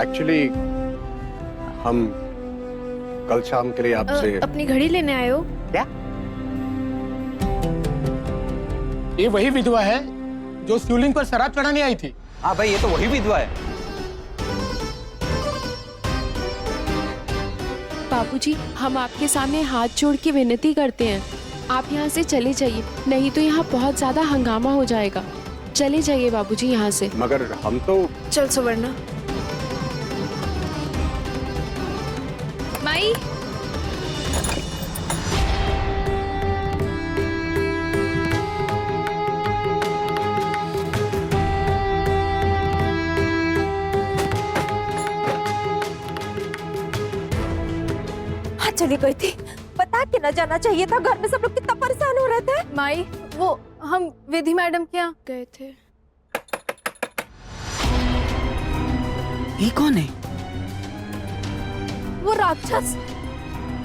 Actually हम कल शाम के लिए आपसे अपनी घड़ी लेने आए हो? क्या? ये वही विधवा है जो शिवलिंग पर शराब चढ़ाने आई थी। हाँ भाई, ये तो वही विधवा है। बाबूजी, हम आपके सामने हाथ जोड़ के विनती करते हैं, आप यहाँ से चले जाइए, नहीं तो यहाँ बहुत ज्यादा हंगामा हो जाएगा। चले जाइए बाबूजी यहाँ से। मगर हम तो चल सुवर्णा। माई, चली गई थी, बता के न जाना चाहिए था। घर में सब लोग कितना परेशान हो रहे थे। माई, वो हम विधि मैडम के यहाँ गए थे। ये कौन है? वो राक्षस,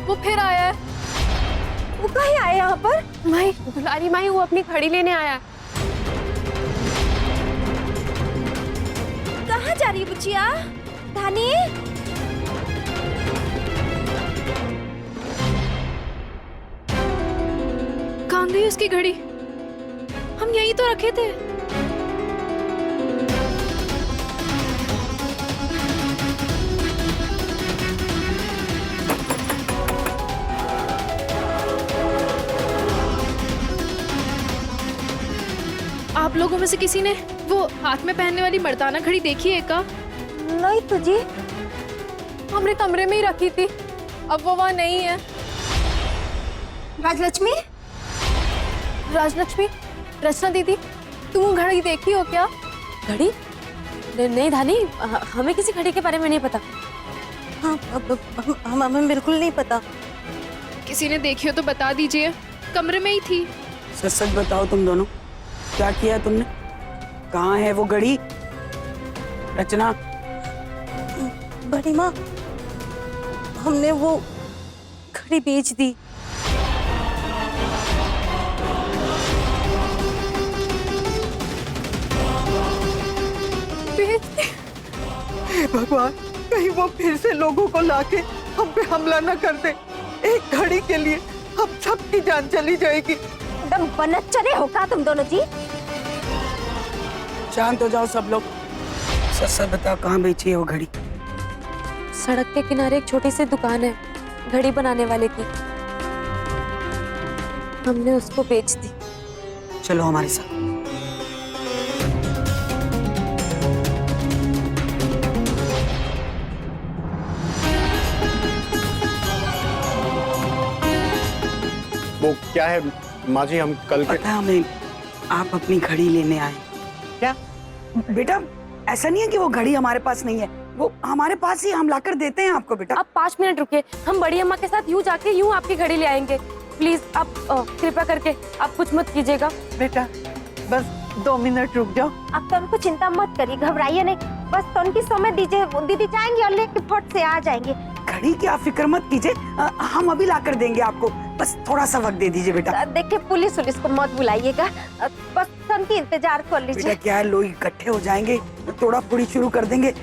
वो फिर आया है। वो कहीं आया यहाँ पर? माई, दुलारी माई, वो अपनी घड़ी लेने आया है। कहाँ जा रही बुचिया? धानी, कहाँ गई उसकी घड़ी? हम यहीं तो रखे थे। आप लोगों में से किसी ने वो हाथ में पहनने वाली मर्दाना घड़ी देखी है क्या? नहीं तुझे? हमने कमरे में ही रखी थी, अब वो वहाँ नहीं है। राजलक्ष्मी, राजलक्ष्मी, रचना दीदी, तुम घड़ी देखी हो क्या? घड़ी? नहीं धानी, हमें किसी घड़ी के बारे में नहीं पता। हाँ, हमें बिल्कुल नहीं पता। किसी ने देखी हो तो बता दीजिए, कमरे में ही थी। सच सच बताओ तुम दोनों, क्या किया तुमने? कहाँ है वो घड़ी? रचना, बड़ी माँ, हमने वो घड़ी बेच दी। हे भगवान, कहीं वो फिर से लोगों को लाके हम पे हमला न कर दे। एक घड़ी के लिए हम सबकी जान चली जाएगी। एकदम बनत चले हो क्या तुम दोनों जी? शांत हो जाओ सब लोग। सच सच बताओ, कहाँ बेची है वो घड़ी? सड़क के किनारे एक छोटी सी दुकान है घड़ी बनाने वाले की, हमने उसको बेच दी। चलो हमारे साथ। वो क्या है माँ जी, हम कल के पता है हमें, आप अपनी घड़ी लेने आए। क्या? बेटा, ऐसा नहीं है कि वो घड़ी हमारे पास नहीं है, वो हमारे पास ही, हम लाकर देते हैं आपको। बेटा आप 5 मिनट रुकिए, हम बड़ी अम्मा के साथ यूं जाके यूं आपकी घड़ी ले आएंगे। प्लीज आप कृपया करके आप कुछ मत कीजिएगा। बेटा बस 2 मिनट रुक जाओ। आप तो उनको चिंता मत करिए, घबराइए नहीं, बस तो उनकी समय दीजिए, वो दीदी जाएंगे और लेके फट से आ जाएंगे। घड़ी की आप फिक्र मत कीजिए, हम अभी लाकर देंगे आपको, बस थोड़ा सा वक्त दे दीजिए बेटा। देखिए, पुलिस को मत बुलाइएगा, बस उनकी इंतजार कर लीजिए। बेटा क्या है, लोग इकट्ठे हो जाएंगे, थोड़ा फोड़ी शुरू कर देंगे,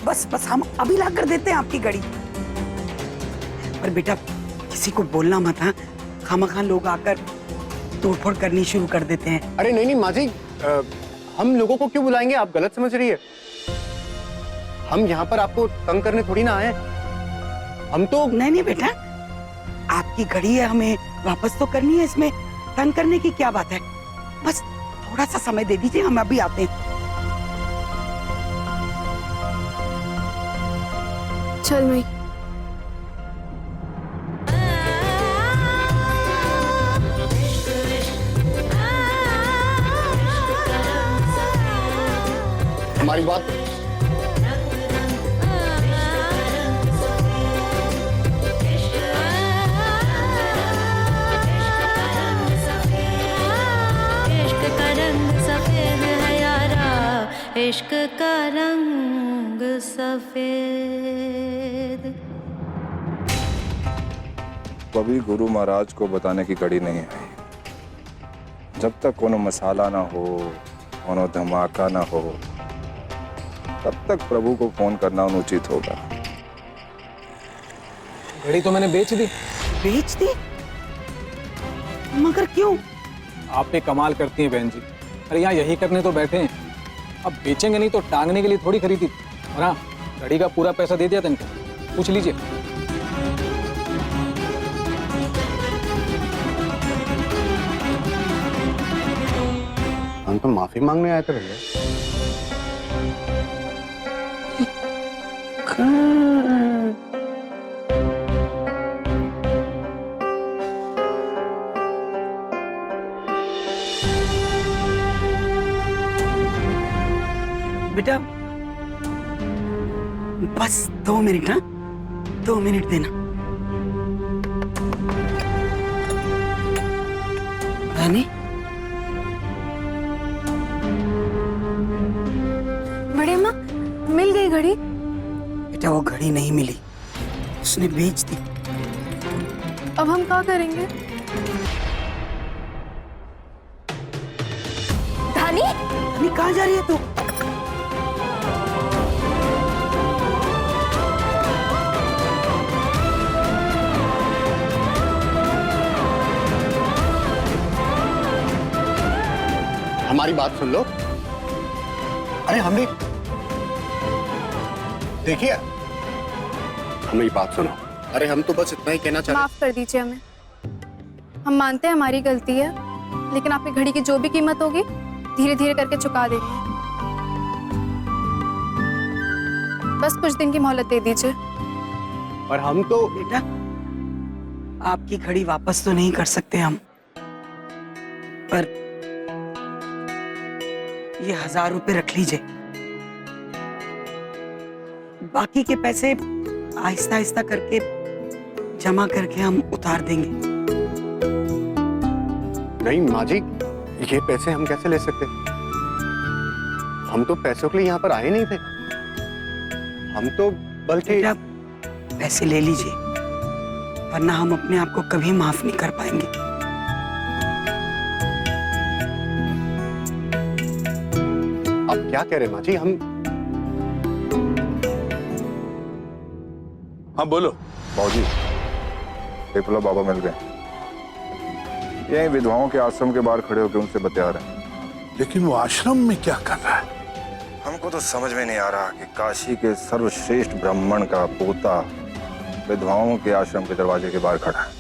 बस हम अभी लाकर देते हैं आपकी घड़ी। पर बेटा किसी को बोलना मत, हाँ? खामखा लोग आकर तोड़फोड़ करनी शुरू कर देते हैं। अरे नहीं माँ जी, हम लोगों को क्यों बुलाएंगे? आप गलत समझ रही है। हम यहाँ पर आपको तंग करने थोड़ी ना आए। हम तो नहीं बेटा, आपकी घड़ी है, हमें वापस तो करनी है, इसमें तंग करने की क्या बात है? बस थोड़ा सा समय दे दीजिए, हम अभी आते हैं। चल मई। हमारी बात इश्क का रंग सफेद। कभी गुरु महाराज को बताने की घड़ी नहीं आई। जब तक कोनो मसाला ना हो, कोनो धमाका ना हो, तब तक प्रभु को फोन करना अनुचित होगा। घड़ी तो मैंने बेच दी। बेच दी? मगर क्यों? आप पे कमाल करती हैं बहन जी। अरे यहाँ यही करने तो बैठे हैं, अब बेचेंगे नहीं तो टांगने के लिए थोड़ी खरीदी थी। और हाँ, घड़ी का पूरा पैसा दे दिया था इनको, पूछ लीजिए। हम तो माफी मांगने आए थे भैया। बेटा बस 2 मिनट, हाँ 2 मिनट देना। रानी बड़े अम्मा, मिल गई घड़ी? बेटा वो घड़ी नहीं मिली, उसने बेच दी। अब हम क्या करेंगे? धानी, रानी कहाँ जा रही है तू? हमारी बात सुन लो। अरे हम भी देखिए, हमें बात सुनो। अरे हम तो बस इतना ही कहना चाहते। माफ कर दीजिए हमें, हम मानते हैं हमारी गलती है, लेकिन आपकी घड़ी की जो भी कीमत होगी धीरे धीरे करके चुका देंगे। बस कुछ दिन की मोहलत दे दीजिए। और हम तो बेटा आपकी घड़ी वापस तो नहीं कर सकते हम, पर ये 1000 रुपए रख लीजिए। बाकी के पैसे आहिस्ता आहिस्ता करके जमा करके हम उतार देंगे। नहीं माँ जी, ये पैसे हम कैसे ले सकते? हम तो पैसों के लिए यहाँ पर आए नहीं थे। हम तो बल्कि बेटा पैसे ले लीजिए, वरना हम अपने आप को कभी माफ नहीं कर पाएंगे। अब क्या कह रहे माँ जी? हम हाँ बोलो। बाबूजी, पिपला बाबा मिल गए, यही विधवाओं के आश्रम के बाहर खड़े होकर उनसे बतिया रहे हैं। लेकिन वो आश्रम में क्या कर रहा है? हमको तो समझ में नहीं आ रहा कि काशी के सर्वश्रेष्ठ ब्राह्मण का पोता विधवाओं के आश्रम के दरवाजे के बाहर खड़ा है।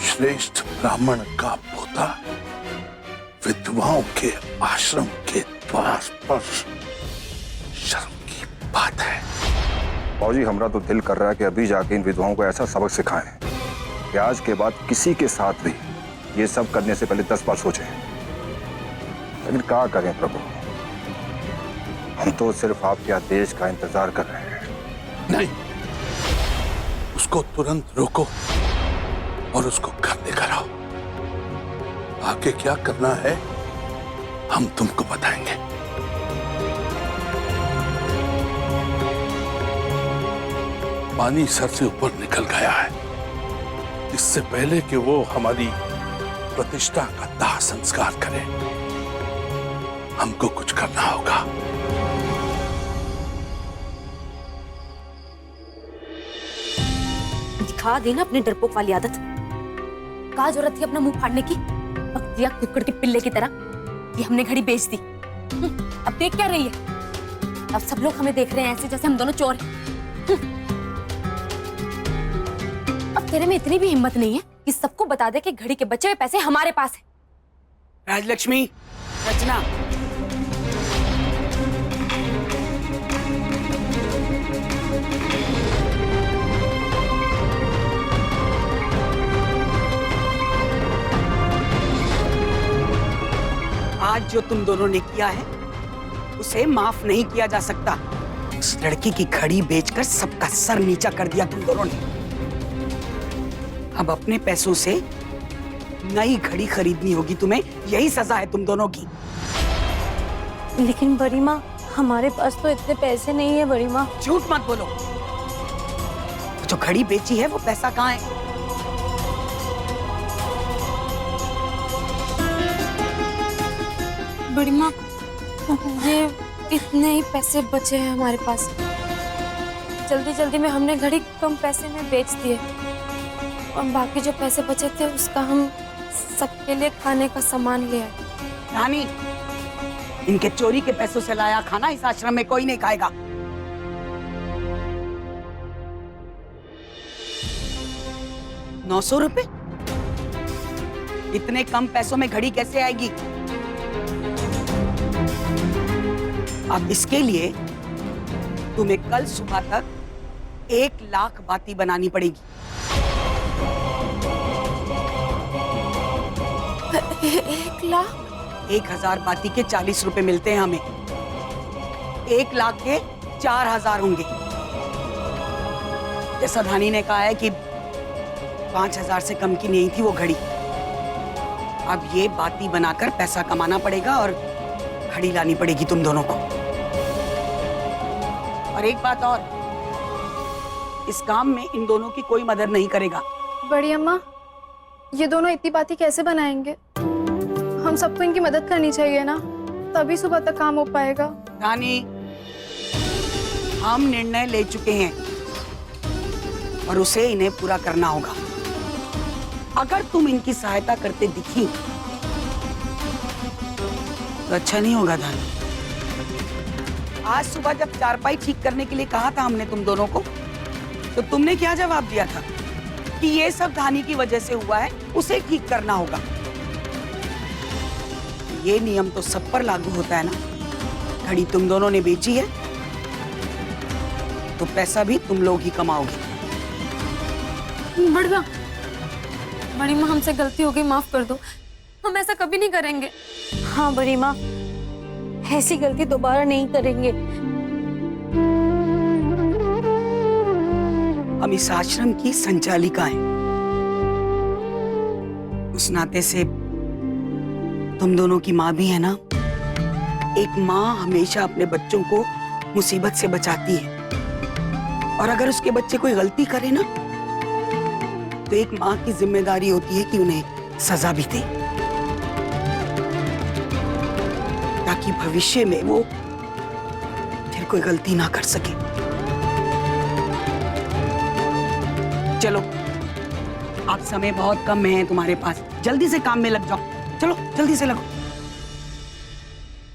श्रेष्ठ ब्राह्मण का पोता विधवाओं के आश्रम के द्वार पर, शर्म की बात है। बाबूजी, हमारा तो दिल कर रहा है कि अभी जाके इन विधवाओं को ऐसा सबक सिखाएं कि आज के बाद किसी के साथ भी ये सब करने से पहले 10 बार सोचें। लेकिन क्या करें प्रभु, हम तो सिर्फ आपके आदेश का इंतजार कर रहे हैं। नहीं, उसको तुरंत रोको और उसको घर लेकर आओ। आगे क्या करना है हम तुमको बताएंगे। पानी सर से ऊपर निकल गया है। इससे पहले कि वो हमारी प्रतिष्ठा का दाह संस्कार करे, हमको कुछ करना होगा। दिखा देना अपनी डरपोक वाली आदत। क्या जरूरत थी अपना मुंह फाड़ने की, बख्तिया कुक्कड़ के पिल्ले की तरह कि हमने घड़ी बेच दी। अब देख क्या रही है? अब सब लोग हमें देख रहे हैं ऐसे जैसे हम दोनों चोर हैं। अब तेरे में इतनी भी हिम्मत नहीं है कि सबको बता दे कि घड़ी के बचे हुए पैसे हमारे पास है। राजलक्ष्मी, रचना, आज जो तुम दोनों ने किया है उसे माफ नहीं किया जा सकता। इस लड़की की घड़ी बेचकर सबका सर नीचा कर दिया तुम दोनों ने। अब अपने पैसों से नई घड़ी खरीदनी होगी तुम्हें, यही सजा है तुम दोनों की। लेकिन बड़ी माँ, हमारे पास तो इतने पैसे नहीं है बड़ी माँ। झूठ मत बोलो। जो घड़ी बेची है वो पैसा कहाँ है? बड़ी माँ, ये इतने ही पैसे बचे हैं हमारे पास। जल्दी जल्दी में हमने घड़ी कम पैसे में बेच दिए और बाकी जो पैसे बचे थे उसका हम सबके लिए खाने का सामान ले आए। रानी, इनके चोरी के पैसों से लाया खाना इस आश्रम में कोई नहीं खाएगा। ₹900? इतने कम पैसों में घड़ी कैसे आएगी? अब इसके लिए तुम्हें कल सुबह तक 1 लाख बाती बनानी पड़ेगी। 1 लाख? 1000 बाती के 40 रुपए मिलते हैं हमें। 1 लाख के 4000 होंगे। जैसा धानी ने कहा है कि 5000 से कम की नहीं थी वो घड़ी। अब ये बाती बनाकर पैसा कमाना पड़ेगा और घड़ी लानी पड़ेगी तुम दोनों को। और एक बात और, इस काम में इन दोनों की कोई मदद नहीं करेगा। बड़ी अम्मा, ये दोनों इतनी बातें कैसे बनाएंगे? हम सबको इनकी मदद करनी चाहिए ना, तभी सुबह तक काम हो पाएगा। रानी, हम निर्णय ले चुके हैं और उसे इन्हें पूरा करना होगा। अगर तुम इनकी सहायता करते दिखी तो अच्छा नहीं होगा धानी। आज सुबह जब चारपाई ठीक करने के लिए कहा था हमने तुम दोनों को, तो तुमने क्या जवाब दिया था कि ये सब धानी की वजह से हुआ है, उसे ठीक करना होगा। ये नियम तो सब पर लागू होता है ना। घड़ी तुम दोनों ने बेची है तो पैसा भी तुम लोग ही कमाओगे। बड़ी माँ, हमसे गलती हो गई, माफ कर दो। हम ऐसा कभी नहीं करेंगे। हाँ बड़ी माँ, ऐसी गलती दोबारा नहीं करेंगे। हम इस आश्रम की संचालिका हैं। उस नाते से तुम दोनों की माँ भी है ना। एक माँ हमेशा अपने बच्चों को मुसीबत से बचाती है, और अगर उसके बच्चे कोई गलती करे ना, तो एक माँ की जिम्मेदारी होती है कि उन्हें सजा भी दे, ताकि भविष्य में वो फिर कोई गलती ना कर सके। चलो, अब समय बहुत कम है तुम्हारे पास, जल्दी से काम में लग जाओ। चलो जल्दी से लगो।